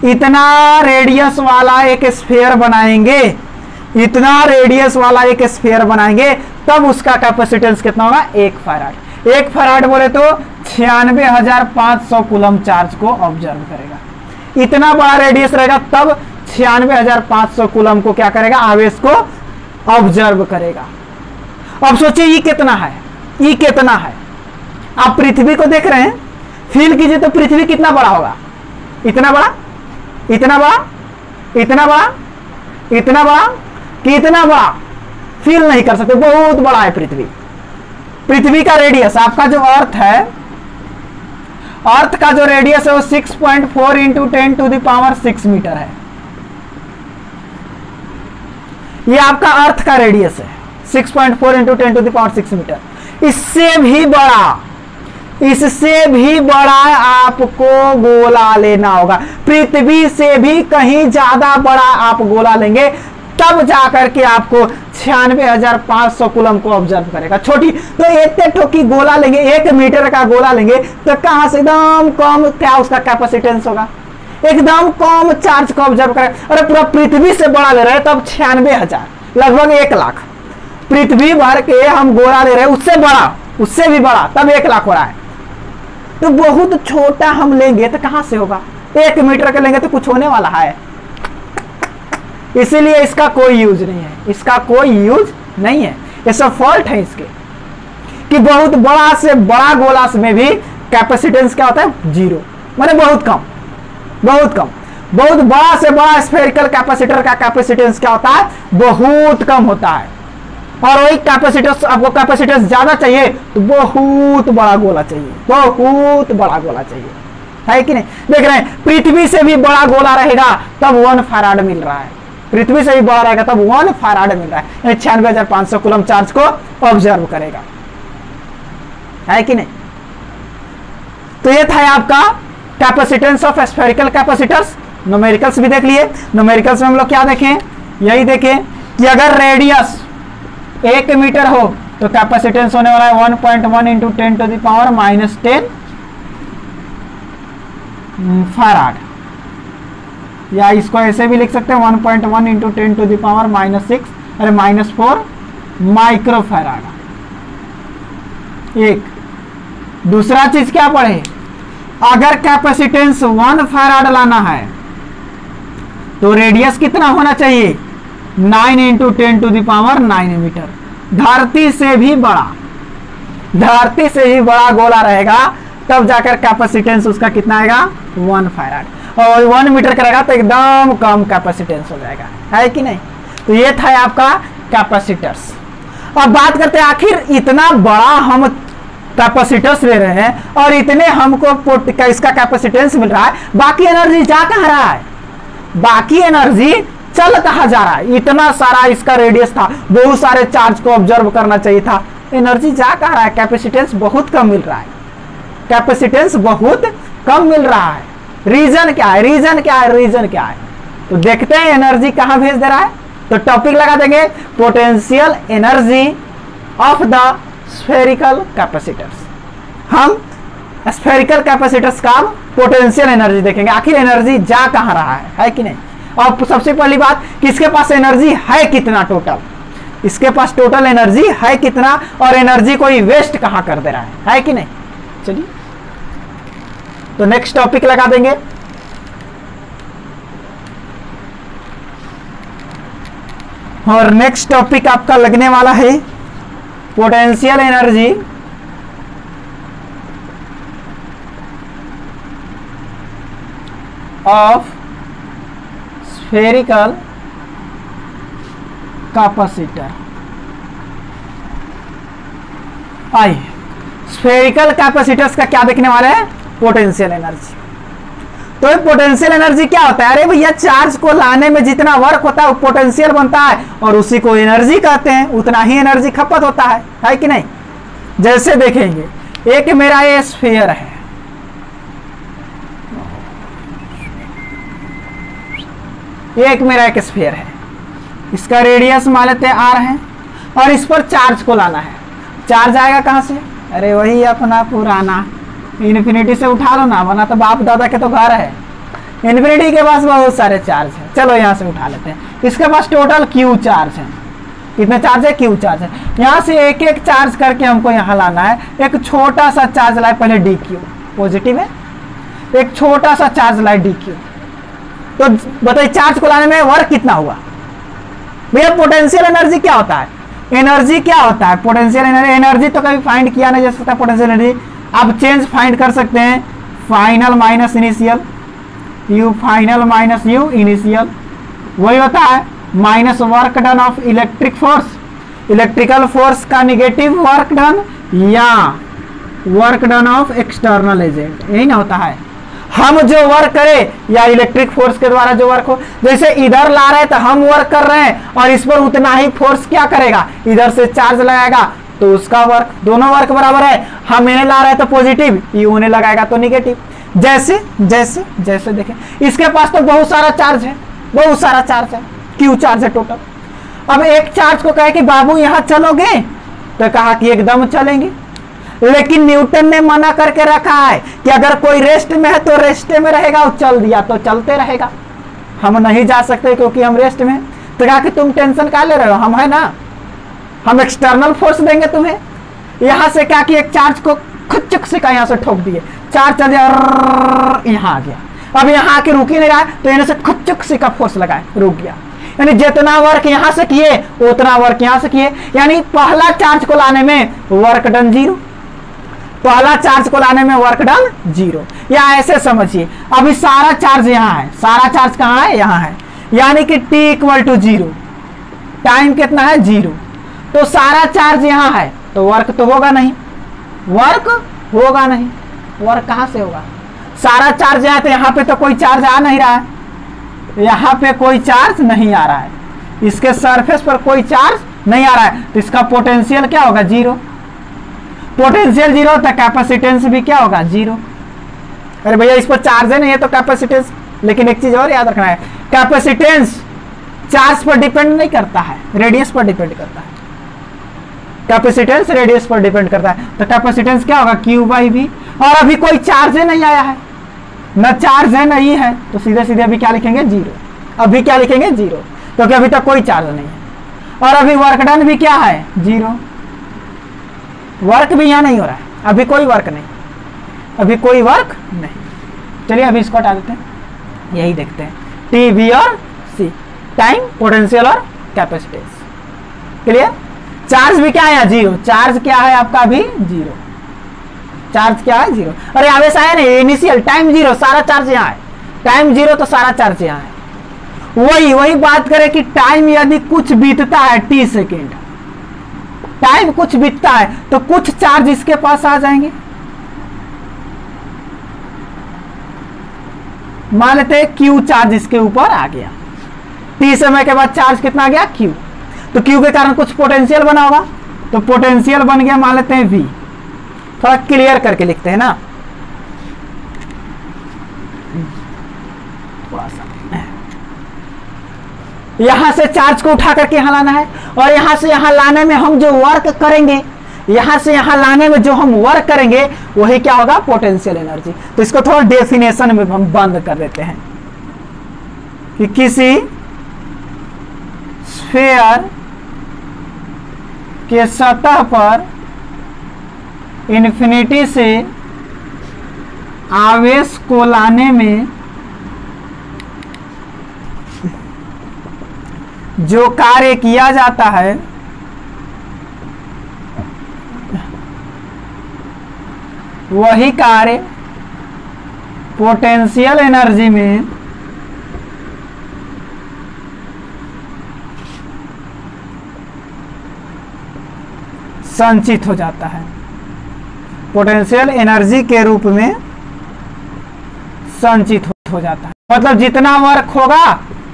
इतना रेडियस वाला एक स्फीयर बनाएंगे, इतना रेडियस वाला एक स्फीयर बनाएंगे, तब उसका कैपेसिटेंस कितना होगा, 1 फैराड। 1 फैराड बोले तो 96,500 कूलम चार्ज को ऑब्जर्व करेगा। इतना बड़ा रेडियस रहेगा तब 96,500 कूलम को क्या करेगा, आवेश को ऑब्जर्व करेगा। अब सोचिए ये कितना है, ये कितना है। आप पृथ्वी को देख रहे हैं, फील कीजिए तो पृथ्वी कितना बड़ा होगा, इतना बड़ा, इतना बड़ा, इतना बड़ा, इतना बड़ा, कितना बड़ा, फील नहीं कर सकते, बहुत बड़ा है पृथ्वी। पृथ्वी का रेडियस, आपका जो अर्थ है, अर्थ का जो रेडियस है वो 6.4 × 10⁻6 मीटर है। ये आपका अर्थ का रेडियस है 6.4 × 10⁻6 मीटर। इससे भी बड़ा, इससे भी बड़ा आपको गोला लेना होगा, पृथ्वी से भी कहीं ज्यादा बड़ा आप गोला लेंगे, तब जाकर के आपको 96,500 कूलम को ऑब्जर्व करेगा। छोटी तो इतने ठोकी गोला लेंगे, 1 मीटर का गोला लेंगे तो कहां से एकदम कम क्या उसका कैपेसिटेंस होगा, एकदम कम चार्ज को ऑब्जर्व करेगा। अरे पूरा पृथ्वी से बड़ा ले रहे हैं तब 96,000, लगभग 1 लाख। पृथ्वी भर के हम गोला ले रहे हैं, उससे बड़ा, उससे भी बड़ा, तब 1 लाख हो रहा है। तो बहुत छोटा हम लेंगे तो कहां से होगा, 1 मीटर का लेंगे तो कुछ होने वाला है। इसीलिए इसका कोई यूज नहीं है, इसका कोई यूज नहीं है। ये सब फॉल्ट है इसके, कि बहुत बड़ा से बड़ा गोला में भी कैपेसिटेंस क्या होता है, 0, माने बहुत कम, बहुत कम। बहुत बड़ा से बड़ा स्फेरिकल कैपेसिटर का कैपेसिटेंस क्या होता है, बहुत कम होता है। और वही कैपेसिटेंस, आपको कैपेसिटेंस ज्यादा चाहिए तो बहुत बड़ा गोला चाहिए, बहुत बड़ा गोला चाहिए, है कि नहीं। देख रहे हैं पृथ्वी से भी बड़ा गोला रहेगा तब 1 फैराड मिल रहा है, पृथ्वी से भी बड़ा रहेगा तब 1 फैराड मिल रहा है, 96,500 कूलम चार्ज को ऑब्जर्व करेगा, है कि नहीं। तो ये था आपका capacitance of spherical capacitors. Numericals भी देख लिए। न्यूमेरिकल्स में हम लोग क्या देखें, यही देखें कि अगर रेडियस 1 मीटर हो तो कैपेसिटेंस होने वाला है 1.1 × 10⁻10 फैराड, या इसको ऐसे भी लिख सकते हैं 1.1 × 10⁻6 अरे -4 माइक्रोफैराड। एक दूसरा चीज क्या पढ़े, अगर कैपेसिटेंस 1 फैराड लाना है तो रेडियस कितना होना चाहिए, 9 × 10⁻⁹ मीटर। धरती से भी बड़ा, धरती से भी बड़ा गोला रहेगा तब जाकर कैपेसिटेंस उसका कितना आएगा, 1 फैराड। और 1 मीटर करेगा तो एकदम कम कैपेसिटेंस हो जाएगा, है कि नहीं। तो ये था आपका कैपेसिटर्स। अब बात करते हैं आखिर इतना बड़ा हम कैपेसिटर्स ले रहे हैं और इतने हमको इसका कैपेसिटेंस मिल रहा है, बाकी एनर्जी जा कहाँ रहा है, बाकी एनर्जी चल कहाँ जा रहा है। इतना सारा इसका रेडियस था, बहुत सारे चार्ज को ऑब्जर्व करना चाहिए था, एनर्जी जा कहाँ रहा है, कैपेसिटेंस बहुत कम मिल रहा है, कैपेसिटेंस बहुत कम मिल रहा है। रीजन क्या है, रीजन क्या है, रीजन क्या है, तो देखते हैं एनर्जी कहाँ भेज दे रहा है। तो टॉपिक लगा देंगे potential energy of the spherical capacitors. हम स्फेरिकल कैपेसिटर्स का पोटेंशियल एनर्जी देखेंगे, आखिर एनर्जी जा कहाँ रहा है कि नहीं। और सबसे पहली बात कि इसके पास एनर्जी है कितना टोटल, इसके पास टोटल एनर्जी है कितना और एनर्जी कोई वेस्ट कहाँ कर दे रहा है कि नहीं। चलिए तो नेक्स्ट टॉपिक लगा देंगे, और नेक्स्ट टॉपिक आपका लगने वाला है potential energy of spherical capacitor. आइए स्फेरिकल कैपेसिटर्स का क्या देखने वाले हैं, पोटेंशियल एनर्जी। तो पोटेंशियल एनर्जी क्या होता है, अरे भैया चार्ज को लाने में जितना वर्क होता है वो पोटेंशियल बनता है और उसी को एनर्जी कहते हैं, उतना ही एनर्जी खपत होता है कि नहीं। जैसे देखेंगे एक मेरा ये स्फीयर है, एक मेरा एक स्फीयर है, इसका रेडियस मान लेते हैं r है और इस पर चार्ज को लाना है। चार्ज आएगा कहां से, अरे वही अपना पुराना इन्फिनिटी से उठा लो ना, वरना तो बाप दादा के तो घर है, इन्फिनिटी के पास बहुत सारे चार्ज है। चलो यहाँ से उठा लेते हैं, इसके पास टोटल Q चार्ज है, कितने चार्ज है, Q चार्ज है। यहाँ से एक एक चार्ज करके हमको यहाँ लाना है। एक छोटा सा चार्ज लाए पहले dq, पॉजिटिव है, एक छोटा सा चार्ज लाए dq। तो बताइए चार्ज को लाने में वर्क कितना हुआ भैया। पोटेंशियल एनर्जी क्या होता है, एनर्जी क्या होता है, पोटेंशियल एनर्जी। एनर्जी तो कभी फाइंड किया नहीं जा सकता पोटेंशियल एनर्जी, आप चेंज फाइंड कर सकते हैं, final minus initial, you final minus you initial, वही होता है minus work done of electric force, electrical force का निगेटिव वर्क डन या work done of external agent, यही ना होता है। हम जो वर्क करें या इलेक्ट्रिक फोर्स के द्वारा जो वर्क हो, जैसे इधर ला रहे हैं तो हम वर्क कर रहे हैं और इस पर उतना ही फोर्स क्या करेगा, इधर से चार्ज लगाएगा तो उसका वर्क, दोनों वर्क बराबर है। हम इन्हें ला रहे हैं तो पॉजिटिव, ये उन्हें लगाएगा तो निगेटिव। जैसे जैसे जैसे देखें इसके पास तो बहुत सारा चार्ज है, बहुत सारा चार्ज है, Q चार्ज है टोटल। अब एक चार्ज को कहे कि बाबू यहाँ चलोगे, तो कहा कि एकदम चलेंगे, लेकिन न्यूटन ने मना करके रखा है कि अगर कोई रेस्ट में है तो रेस्ट में रहेगा, और चल दिया तो चलते रहेगा। हम नहीं जा सकते क्योंकि हम रेस्ट में। तो कहा कि तुम टेंशन क्या ले रहे हो, हम है ना, हम एक्सटर्नल फोर्स देंगे तुम्हें। यहां से क्या कि एक चार्ज को खुच्चक से का यहाँ से ठोक दिए, चार्ज चल यहाँ आ गया। अब यहाँ आके रुक ही नहीं रहा, तो यहाँ से खुच्चक से का फोर्स लगाए, रुक गया। यानी जितना वर्क यहाँ से किए उतना वर्क यहाँ से किए, यानी पहला चार्ज को लाने में वर्क डन 0, पहला चार्ज को लाने में वर्क डन 0। या ऐसे समझिए अभी सारा चार्ज यहाँ है, सारा चार्ज कहाँ है, यहाँ है, यानी कि t = 0, टाइम कितना है 0, तो सारा चार्ज यहाँ है तो वर्क तो होगा नहीं, वर्क होगा नहीं, वर्क कहाँ से होगा, सारा चार्ज यहाँ, तो यहाँ पे तो कोई चार्ज आ नहीं रहा है, यहाँ पे कोई चार्ज नहीं आ रहा है, इसके सरफेस पर कोई चार्ज नहीं आ रहा है, तो इसका पोटेंशियल क्या होगा 0। पोटेंशियल 0 तो कैपेसिटेंस भी क्या होगा 0। अरे भैया इस पर चार्ज है नहीं है तो कैपेसिटेंस, लेकिन एक चीज और याद रखना है, कैपेसिटेंस चार्ज पर डिपेंड नहीं करता है, रेडियस पर डिपेंड करता है। कैपेसिटेंस रेडियस पर डिपेंड करता है, तो कैपेसिटेंस क्या होगा Q/V। और अभी कोई चार्ज नहीं आया है, न चार्ज है नहीं है, तो सीधे सीधे अभी क्या लिखेंगे 0। अभी क्या लिखेंगे 0, क्योंकि अभी तक कोई चार्ज नहीं है। और अभी वर्क डन भी क्या है 0, वर्क भी यहाँ नहीं हो रहा है, अभी कोई वर्क नहीं, अभी कोई वर्क नहीं। चलिए अभी इसको हटा देते हैं, यही देखते हैं टी वी और सी, टाइम, पोटेंशियल और कैपेसिटेंस। क्लियर। चार्ज भी क्या है 0, चार्ज क्या है आपका अभी 0, चार्ज क्या है 0। अरे आवेश आया नहीं, इनिशियल टाइम 0, सारा चार्ज यहाँ है, टाइम 0 तो सारा चार्ज यहाँ है। वही बात करें कि टाइम यदि कुछ बीतता है t सेकेंड, टाइम कुछ बीतता है तो कुछ चार्ज इसके पास आ जाएंगे। मान लेते हैं q चार्ज इसके ऊपर आ गया, t समय के बाद चार्ज कितना आ गया q, तो q के कारण कुछ पोटेंशियल बना होगा, तो पोटेंशियल बन गया मान लेते हैं v। थोड़ा क्लियर करके लिखते हैं ना, थोड़ा सा यहां से चार्ज को उठा करके यहां लाना है, और यहां से यहां लाने में हम जो वर्क करेंगे, यहां से यहां लाने में जो हम वर्क करेंगे वही क्या होगा पोटेंशियल एनर्जी। तो इसको थोड़ा डेफिनेशन में हम बंद कर देते हैं कि किसी स्फीयर के सतह पर इन्फिनिटी से आवेश को लाने में जो कार्य किया जाता है वही कार्य पोटेंशियल एनर्जी में संचित हो जाता है, पोटेंशियल एनर्जी के रूप में संचित हो जाता है। मतलब जितना वर्क होगा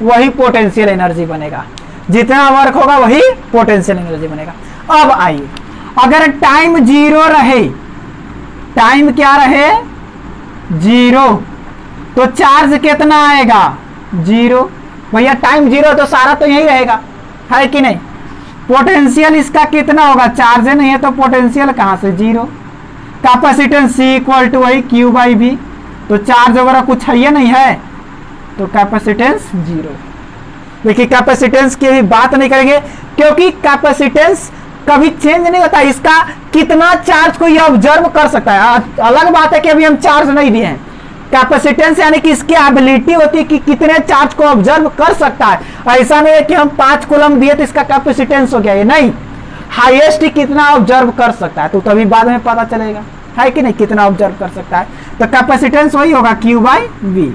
वही पोटेंशियल एनर्जी बनेगा, जितना वर्क होगा वही पोटेंशियल एनर्जी बनेगा। अब आइए, अगर टाइम 0 रहे, टाइम क्या रहे 0, तो चार्ज कितना आएगा 0। भैया टाइम 0 तो सारा तो यही रहेगा, है कि नहीं। पोटेंशियल इसका कितना होगा, चार्ज नहीं है तो पोटेंशियल कहां से 0। कैपेसिटेंस C इक्वल टू वही Q बाई V, तो चार्ज वगैरह कुछ है नहीं है, तो कैपेसिटेंस 0। देखिए कैपेसिटेंस की भी बात नहीं करेंगे क्योंकि कैपेसिटेंस कभी चेंज नहीं होता, इसका कितना चार्ज को ये ऑब्जर्व कर सकता है। अलग बात है कि अभी हम चार्ज नहीं दिए हैं, कैपेसिटेंस यानी कि इसकी एबिलिटी होती है कि कितने चार्ज को ऑब्जर्व कर सकता है। ऐसा नहीं है कि हम 5 कूलम दिए तो इसका कैपेसिटेंस हो गया, ये नहीं, हाईएस्ट कितना ऑब्जर्व कर सकता है तो तभी बाद में पता चलेगा, है कि नहीं, कितना ऑब्जर्व कर सकता है। तो कैपेसिटेंस वही होगा Q by V,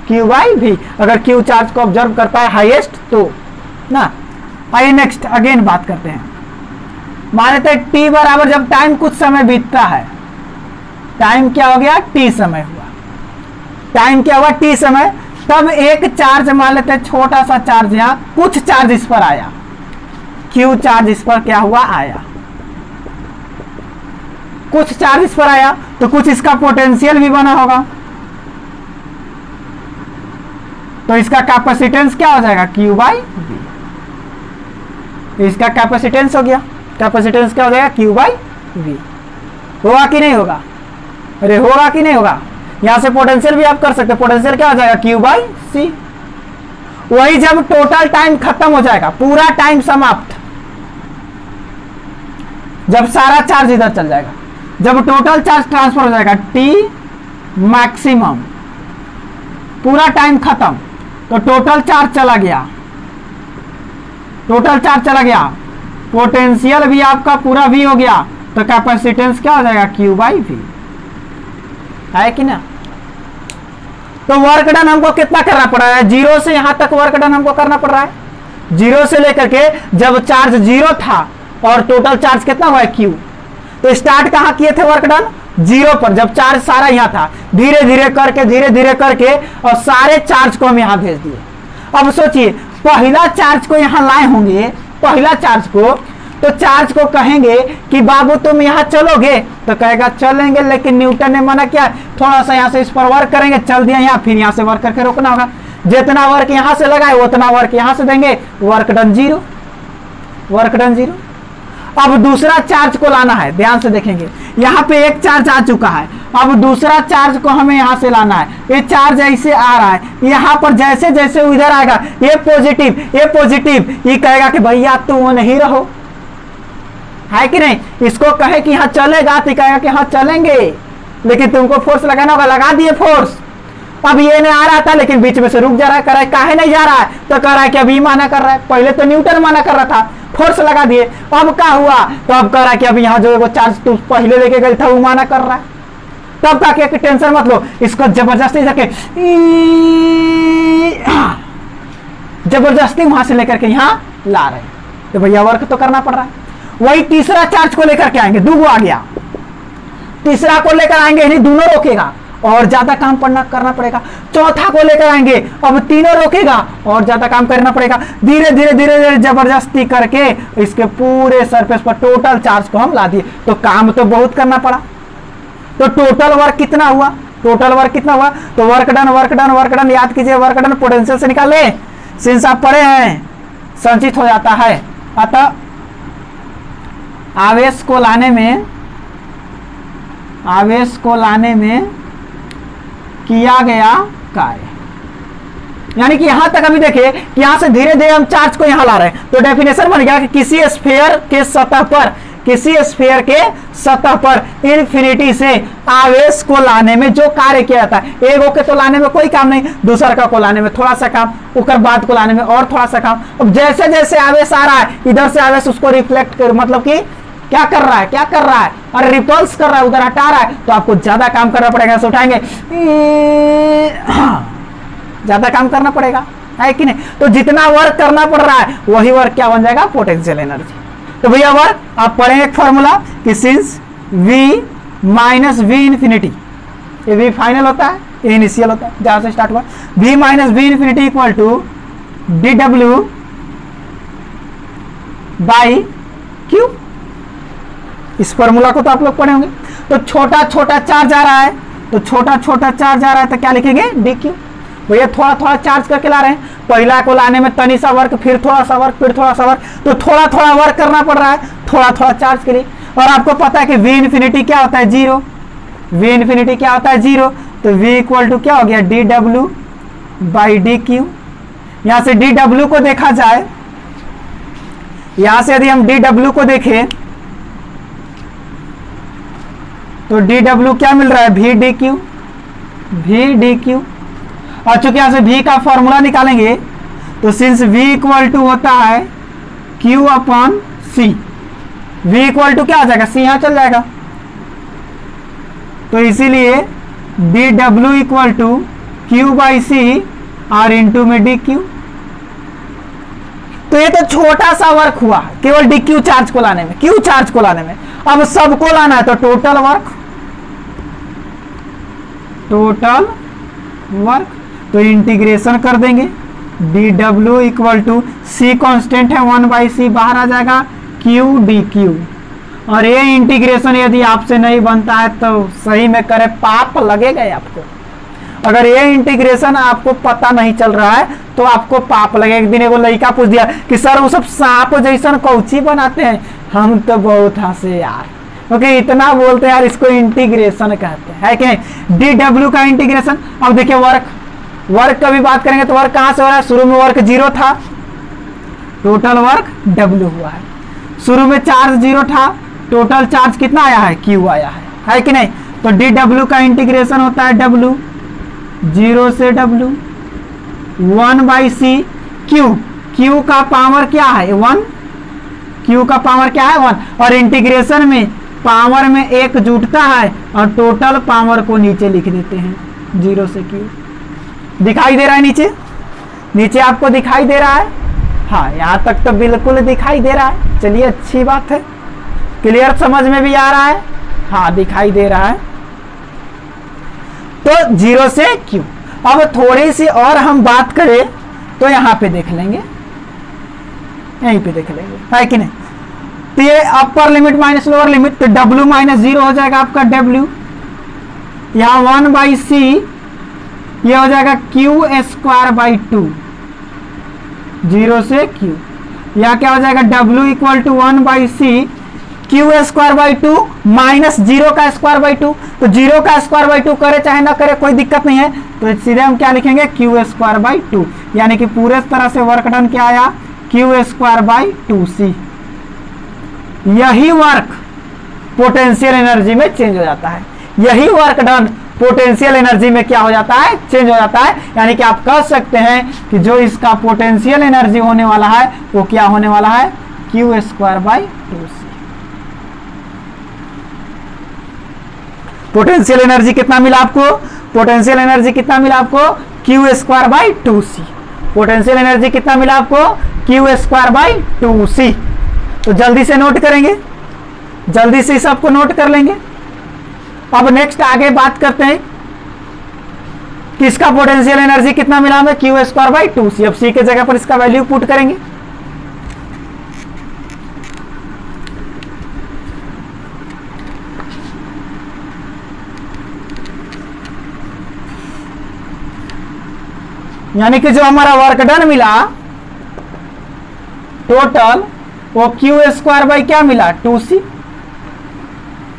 Q by V। अगर Q चार्ज को ऑब्जर्व करता है हाईएस्ट तो ना। आइए नेक्स्ट अगेन बात करते हैं, मान लेते हैं t बराबर जब टाइम कुछ समय बीतता है, टाइम क्या हो गया t समय हुआ, टाइम क्या हुआ t समय, तब एक चार्ज मान लेते हैं छोटा सा चार्ज, यहां कुछ चार्ज इस पर आया, Q चार्ज इस पर क्या हुआ आया, कुछ चार्ज इस पर आया तो कुछ इसका पोटेंशियल भी बना होगा, तो इसका कैपेसिटेंस क्या हो जाएगा Q बाई V। इसका कैपेसिटेंस हो गया, कैपेसिटेंस क्या हो जाएगा Q बाई V। होगा कि नहीं होगा, अरे होगा कि नहीं होगा। यहां से पोटेंशियल भी आप कर सकते, पोटेंशियल क्या हो जाएगा Q बाई C। वही जब टोटल टाइम खत्म हो जाएगा, पूरा टाइम समाप्त, जब सारा चार्ज इधर चल जाएगा, जब टोटल चार्ज ट्रांसफर हो जाएगा T मैक्सिमम, पूरा टाइम खत्म, तो टोटल चार्ज चला गया, टोटल चार्ज चला गया, पोटेंशियल भी आपका पूरा V हो गया, तो कैपेसिटेंस क्या हो जाएगा Q बाई V, है कि ना। तो वर्क डन हमको कितना करना पड़ रहा है, 0 से यहां तक वर्क डन हमको करना पड़ रहा है। 0 से लेकर के जब चार्ज 0 था और टोटल चार्ज कितना हुआ है Q, तो स्टार्ट कहां किए थे वर्क डन 0 पर, जब चार्ज सारा यहां था, धीरे धीरे करके और सारे चार्ज को हम यहां भेज दिए। अब सोचिए पहला चार्ज को यहां लाए होंगे, पहला चार्ज को, तो चार्ज को कहेंगे कि बाबू तुम यहां चलोगे, तो कहेगा चलेंगे, लेकिन न्यूटन ने मना किया, थोड़ा सा यहां से इस पर वर्क करेंगे, चल दिया यहां, फिर यहां से वर्क करके रोकना होगा, जितना वर्क यहां से लगाए उतना वर्क यहां से देंगे, वर्क डन 0, वर्क डन 0। अब दूसरा चार्ज को लाना है, ध्यान से देखेंगे, यहां पे एक चार्ज आ चुका है अब दूसरा चार्ज को हमें यहां से लाना है, ये चार्ज ऐसे आ रहा है, यहां पर जैसे जैसे इधर आएगा ये पॉजिटिव, ये कहेगा कि भैया तुम वो नहीं रहो, है कि नहीं। इसको कहे कि हाँ चलेगा तो कहेगा कि हाँ चलेंगे, लेकिन तुमको फोर्स लगाना होगा, लगा दिए फोर्स। अब ये नहीं आ रहा था लेकिन बीच में से रुक जा रहा है, कर रहा है काहे नहीं जा रहा है, तो कह रहा है कि अभी माना कर रहा है, पहले तो न्यूटन माना कर रहा था, फोर्स लगा दिए, अब क्या हुआ, तो अब कह रहा है कि अभी यहाँ जो वो चार्ज तू पहले लेके गए था वो माना कर रहा है। तब कहा कि टेंशन मत लो, इसको जबरदस्ती जाके जबरदस्ती वहां से लेकर के यहाँ ला रहे, तो भैया वर्क तो करना पड़ रहा है। वही तीसरा चार्ज को लेकर के आएंगे, दूगो आ गया, तीसरा को लेकर आएंगे, नहीं दोनों रोकेगा और ज्यादा काम करना पड़ेगा। चौथा को लेकर आएंगे, अब तीनों रोकेगा और ज्यादा काम करना पड़ेगा। धीरे धीरे धीरे धीरे जबरदस्ती करके इसके पूरे सरफेस पर टोटल चार्ज को हम ला दिए, तो काम तो बहुत करना पड़ा। तो टोटल वर्क कितना हुआ, टोटल वर्क कितना हुआ, तो वर्क डन याद कीजिए, वर्क डन पोटेंशियल से निकाले, सिंस आप पढ़े हैं संचित हो जाता है। अतः आवेश को लाने में किया गया कार्य, यानी कि यहां तक अभी देखिए कि यहां से धीरे धीरे हम चार्ज को यहां ला रहे हैं, तो डेफिनेशन बन गया कि किसी स्फीयर के सतह पर इन्फिनिटी से आवेश को लाने में जो कार्य किया जाता है, एक के तो लाने में कोई काम नहीं, दूसरा का को लाने में थोड़ा सा काम, उसके बाद को लाने में और थोड़ा सा काम। अब जैसे जैसे आवेश आ रहा है इधर से आवेश उसको रिफ्लेक्ट कर, मतलब कि क्या कर रहा है, और रिपल्स कर रहा है, उधर हटा रहा है, तो आपको ज्यादा काम करना पड़ेगा। ऐसे उठाएंगे ज्यादा काम करना पड़ेगा, है कि नहीं। तो जितना वर्क करना पड़ रहा है वही वर्क क्या बन जाएगा, पोटेंशियल एनर्जी। तो भैया वर्क आप पढ़ेंगे एक फॉर्मूला कि since V minus V infinity, ये V फाइनल होता है, ये इनिशियल होता है, जहां से स्टार्ट हुआ, V minus V infinity equal to dW by Q। इस फॉर्मूला को तो आप लोग पढ़े होंगे। तो छोटा छोटा चार्ज आ रहा है, तो क्या लिखेंगे, dq। भैया थोड़ा थोड़ा चार्ज करके ला रहे हैं, पहला को लाने में तनी सा वर्क, फिर थोड़ा सा वर्क, तो थोड़ा थोड़ा वर्क करना पड़ रहा है, थोड़ा थोड़ा चार्ज के लिए। और आपको पता है कि V इन्फिनिटी क्या होता है, जीरो, तो V इक्वल टू क्या हो गया, dW बाई dq। यहां से dW को देखा जाए, यहां से यदि हम dW को देखें तो dW क्या मिल रहा है, V dq। और चूंकि यहां से V का फॉर्मूला निकालेंगे तो सिंस V इक्वल टू होता है Q upon C, V equal to क्या आ जाएगा, C यहां चल जाएगा, तो इसीलिए dW equal to Q by C और इंटू में dq। तो ये तो छोटा सा वर्क हुआ केवल dq चार्ज को लाने में, Q चार्ज को लाने में। अब सबको लाना है तो टोटल वर्क, तो इंटीग्रेशन कर देंगे, dW equal to C constant है 1/c बाहर आ जाएगा, Q dq। और ये इंटीग्रेशन यदि आपसे नहीं बनता है तो सही में करे पाप लगेगा आपको। अगर ये इंटीग्रेशन आपको पता नहीं चल रहा है तो आपको पाप लगेगा। एक दिन एगो लड़का पूछ दिया कि सर वो सब सांप जैसा कौची बनाते हैं, हम तो बहुत हंसे यार, क्योंकि इतना बोलते हैं यार, इसको इंटीग्रेशन कहते हैं, है कि नहीं। dW का इंटीग्रेशन, अब देखिए वर्क का भी बात करेंगे तो वर्क कहां से हो रहा है, शुरू में वर्क जीरो था, टोटल वर्क W हुआ है। शुरू में चार्ज जीरो था, टोटल चार्ज कितना आया है, Q आया है कि नहीं। तो dW का इंटीग्रेशन होता है W, जीरो से W 1/c Q का पावर क्या है 1, Q का पावर क्या है 1, और इंटीग्रेशन में पावर में एक जुटता है और टोटल पावर को नीचे लिख देते हैं, 0 से Q। दिखाई दे रहा है नीचे आपको दिखाई दे रहा है, हाँ यहाँ तक तो बिल्कुल दिखाई दे रहा है। चलिए अच्छी बात है, क्लियर समझ में भी आ रहा है, हाँ दिखाई दे रहा है। तो 0 से Q। अब थोड़ी सी और हम बात करें तो यहां पे देख लेंगे, यहीं पे देख लेंगे, है कि नहीं। तो ये upper limit minus lower limit, तो W माइनस 0 हो जाएगा आपका W, यहाँ 1/c ये हो जाएगा Q²/2, 0 से Q। यहाँ क्या हो जाएगा W equal to 1/c Q square by two minus 0 का स्क्वायर बाई टू, तो 0 का स्क्वायर बाई टू करे चाहे ना करे कोई दिक्कत नहीं है, तो सीधे हम क्या लिखेंगे क्यू स्क्वायर बाई टू, यानी कि पूरे तरह से वर्क डन क्या आया क्यू स्क्वायर बाई टू सी। यही वर्क पोटेंशियल एनर्जी में चेंज हो जाता है, यही वर्क डन पोटेंशियल एनर्जी में क्या हो जाता है चेंज हो जाता है, यानी कि आप कह सकते हैं कि जो इसका पोटेंशियल एनर्जी होने वाला है वो क्या होने वाला है Q square by two C. Potential energy कितना मिला आपको, पोटेंशियल एनर्जी कितना मिला आपको Q square by two C, potential energy कितना मिला आपको Q square by two C. तो जल्दी से नोट करेंगे, जल्दी से सबको नोट कर लेंगे। अब नेक्स्ट आगे बात करते हैं कि इसका पोटेंशियल एनर्जी कितना मिला हमें क्यू स्क्वायर बाई टू सी। अब सी के जगह पर इसका वैल्यू पुट करेंगे, यानी कि जो हमारा वर्क डन मिला टोटल वो क्यू स्क्वायर बाई क्या मिला टू सी,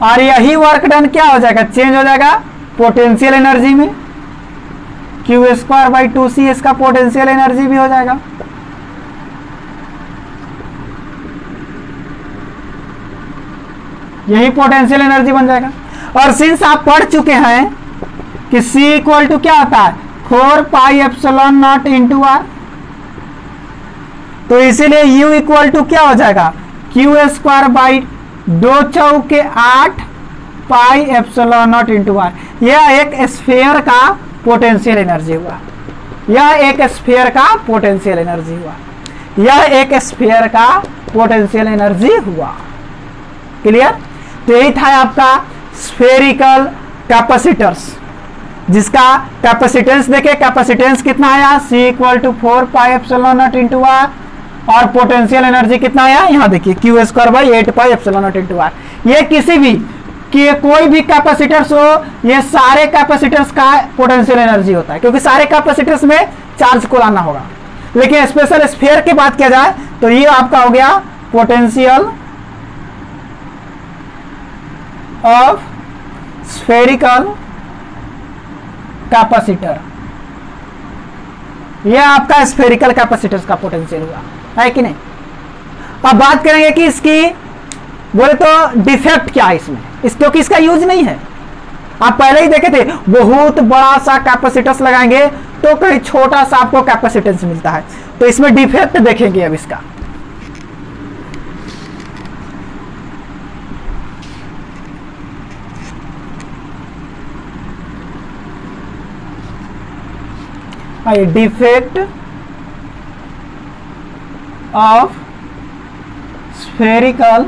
और यही वर्क डन क्या हो जाएगा चेंज हो जाएगा पोटेंशियल एनर्जी में, क्यू स्क्वायर बाई टू सी इसका पोटेंशियल एनर्जी भी हो जाएगा। यही पोटेंशियल एनर्जी बन जाएगा। और सिंस आप पढ़ चुके हैं कि C इक्वल टू क्या होता है 4 pi epsilon nought into R, तो इसीलिए U इक्वल टू क्या हो जाएगा क्यू स्क्वायर बाई 2 चौके 8 pi epsilon nought into R. यह एक स्फीयर का पोटेंशियल एनर्जी हुआ, यह एक स्फीयर का पोटेंशियल एनर्जी हुआ, यह एक स्फीयर का पोटेंशियल एनर्जी हुआ। क्लियर? तो यही था आपका स्फेरिकल कैपेसिटर्स, जिसका कैपेसिटेंस देखे, कैपेसिटेंस कितना आया C equal to 4 pi epsilon nought into R, और पोटेंशियल एनर्जी कितना आया यहाँ देखिए Q square by 8 pi epsilon nought into R. ये किसी भी कि कोई भी कैपेसिटर्स हो, ये सारे कैपेसिटर्स का पोटेंशियल एनर्जी होता है, क्योंकि सारे कैपेसिटर्स में चार्ज को लाना होगा। लेकिन स्पेशल स्फीयर की बात किया जाए तो ये आपका हो गया पोटेंशियल ऑफ स्फेरिकल कैपेसिटर, यह आपका स्फेरिकल कैपेसिटर्स का पोटेंशियल हुआ है कि नहीं। अब बात करेंगे कि इसकी बोले तो डिफेक्ट क्या है इसमें, क्योंकि इसका यूज नहीं है। आप पहले ही देखे थे बहुत बड़ा सा कैपेसिटेंस लगाएंगे तो कहीं छोटा सा आपको कैपेसिटेंस मिलता है, तो इसमें डिफेक्ट देखेंगे अब इसका। Defect of spherical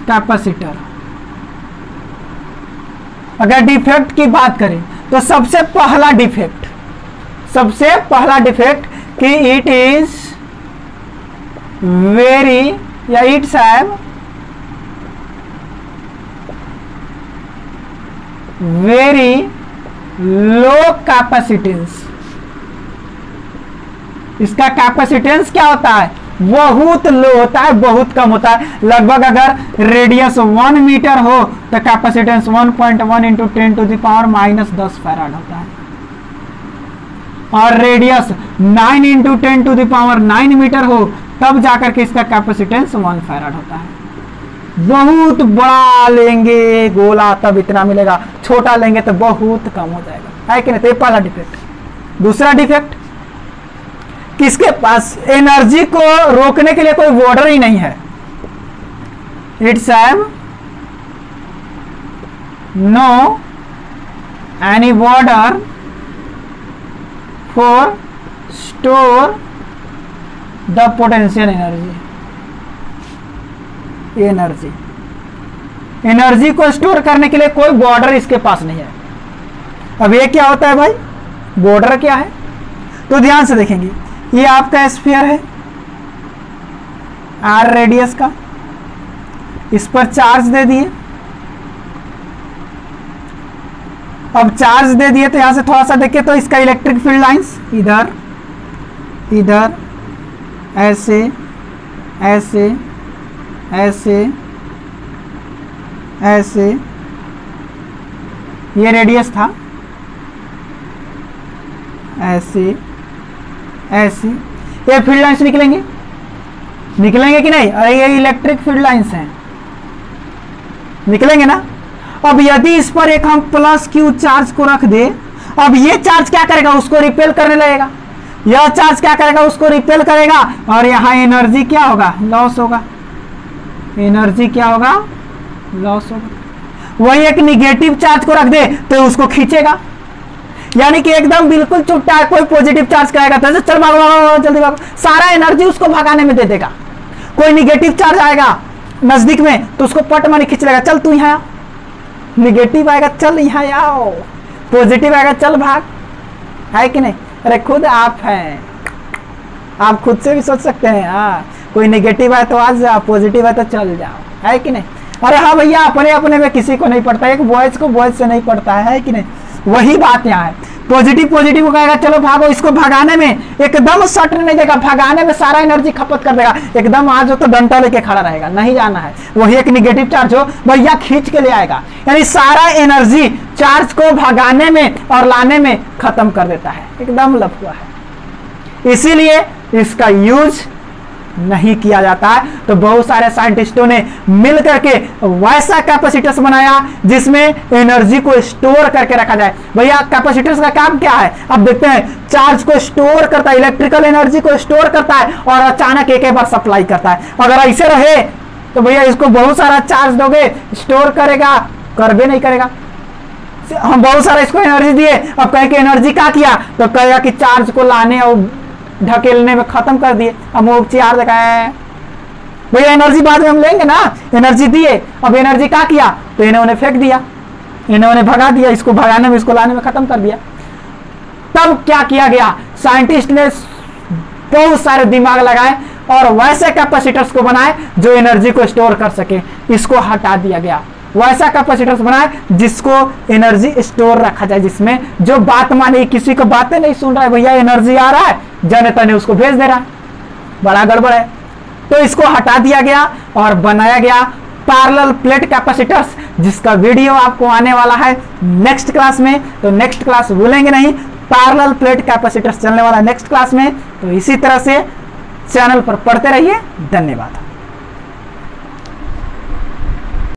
capacitor. अगर डिफेक्ट की बात करें तो सबसे पहला डिफेक्ट कि इट इज वेरी या it's have very low capacitance. इसका कैपेसिटेंस क्या होता है बहुत लो होता है, बहुत कम होता है। लगभग अगर रेडियस 1 मीटर हो तो capacitance 1.1 into 10 to the power -10 farad होता है, और radius 9 into 10 to the power 9 metre हो तब जाकर के इसका कैपेसिटेंस 1 फैराड होता है। बहुत बड़ा लेंगे गोला तब इतना मिलेगा, छोटा लेंगे तो बहुत कम हो जाएगा, है कि नहीं। तो ये पहला डिफेक्ट। दूसरा डिफेक्ट किसके पास एनर्जी को रोकने के लिए कोई बॉर्डर ही नहीं है। It's have no any border for store the potential energy को स्टोर करने के लिए कोई बॉर्डर इसके पास नहीं है। अब ये क्या होता है भाई, बॉर्डर क्या है, तो ध्यान से देखेंगे। ये आपका स्फीयर है आर रेडियस का, इस पर चार्ज दे दिए। अब चार्ज दे दिए तो यहां से थोड़ा सा देखिए तो इसका इलेक्ट्रिक फील्ड लाइंस इधर इधर ऐसे ऐसे ऐसे ऐसे, ये रेडियस था, ऐसे ऐसे, ये फील्ड लाइंस निकलेंगे कि नहीं? अरे ये इलेक्ट्रिक फील्ड लाइंस हैं, निकलेंगे ना। अब यदि इस पर एक हम प्लस क्यू चार्ज को रख दे, अब ये चार्ज क्या करेगा? उसको रिपेल करने लगेगा। यह चार्ज क्या करेगा? उसको रिपेल करेगा, और यहाँ एनर्जी क्या होगा? लॉस होगा। एनर्जी क्या होगा? लॉस होगा। वही एक निगेटिव चार्ज को रख दे तो उसको खींचेगा, यानी कि एकदम बिल्कुल छुट्टा है। कोई पॉजिटिव चार्ज कराएगा तो चल भागो भागो जल्दी भागो, सारा एनर्जी उसको भगाने में दे देगा। कोई निगेटिव चार्ज आएगा नजदीक में तो उसको पट मानी खींच लेगा, चल तू यहाँ। निगेटिव आएगा, चल यहाँ आओ। पॉजिटिव आएगा, चल भाग। है कि नहीं? अरे खुद आप हैं, आप खुद से भी सोच सकते हैं। हाँ, कोई निगेटिव है तो आ जाओ, पॉजिटिव है तो चल जाओ। है कि नहीं? अरे हाँ भैया, अपने अपने में किसी को नहीं पड़ता, एक बॉयज को बॉयज से नहीं पड़ता है कि नहीं? वही बात यहाँ है। पॉजिटिव पॉजिटिव को कहेगा चलो भागो, इसको भगाने में एकदम सट नहीं देगा, भगाने में सारा एनर्जी खपत कर देगा। एकदम आज हो तो डंडा लेके खड़ा रहेगा, नहीं जाना है। वही एक निगेटिव चार्ज हो भैया खींच के ले आएगा, यानी सारा एनर्जी चार्ज को भगाने में और लाने में खत्म कर देता है। एकदम लफुआ है, इसीलिए इसका यूज नहीं किया जाता है। तो बहुत सारे साइंटिस्टों ने मिल करके वैसा कैपेसिटर्स बनाया जिसमें एनर्जी को स्टोर करके रखा जाए। भैया कैपेसिटर्स का काम क्या है? अब देखते हैं। चार्ज को स्टोर करता है, इलेक्ट्रिकल एनर्जी को स्टोर करता है और अचानक एक बार सप्लाई करता है। अगर ऐसे रहे तो भैया इसको बहुत सारा चार्ज दोगे, स्टोर करेगा? करबे नहीं करेगा। हम बहुत सारा इसको एनर्जी दिए, अब कहे कि एनर्जी क्या किया? तो कहेगा कि चार्ज को लाने और ढकेलने में खत्म कर दिए। अब वो चार्ज का है भैया, एनर्जी बाद में हम लेंगे ना। एनर्जी दिए, अब एनर्जी क्या किया? तो इन्होंने फेंक दिया, इन्होंने भगा दिया, इसको भगाने में इसको लाने में खत्म कर दिया। तब क्या किया गया? साइंटिस्ट ने बहुत सारे दिमाग लगाए और वैसे कैपेसिटर्स को बनाए जो एनर्जी को स्टोर कर सके। इसको हटा दिया गया, वैसा कैपेसिटर्स बनाए जिसको एनर्जी स्टोर रखा जाए, जिसमें जो बात माने, किसी को बातें नहीं सुन रहा है, भैया एनर्जी आ रहा है, जाने तने उसको भेज दे रहा है, बड़ा गड़बड़ है। तो इसको हटा दिया गया और बनाया गया पैरेलल प्लेट कैपेसिटर्स, जिसका वीडियो आपको आने वाला है नेक्स्ट क्लास में। तो नेक्स्ट क्लास भूलेंगे नहीं, पैरेलल प्लेट कैपेसिटर्स चलने वाला है नेक्स्ट क्लास में। तो इसी तरह से चैनल पर पढ़ते रहिए। धन्यवाद।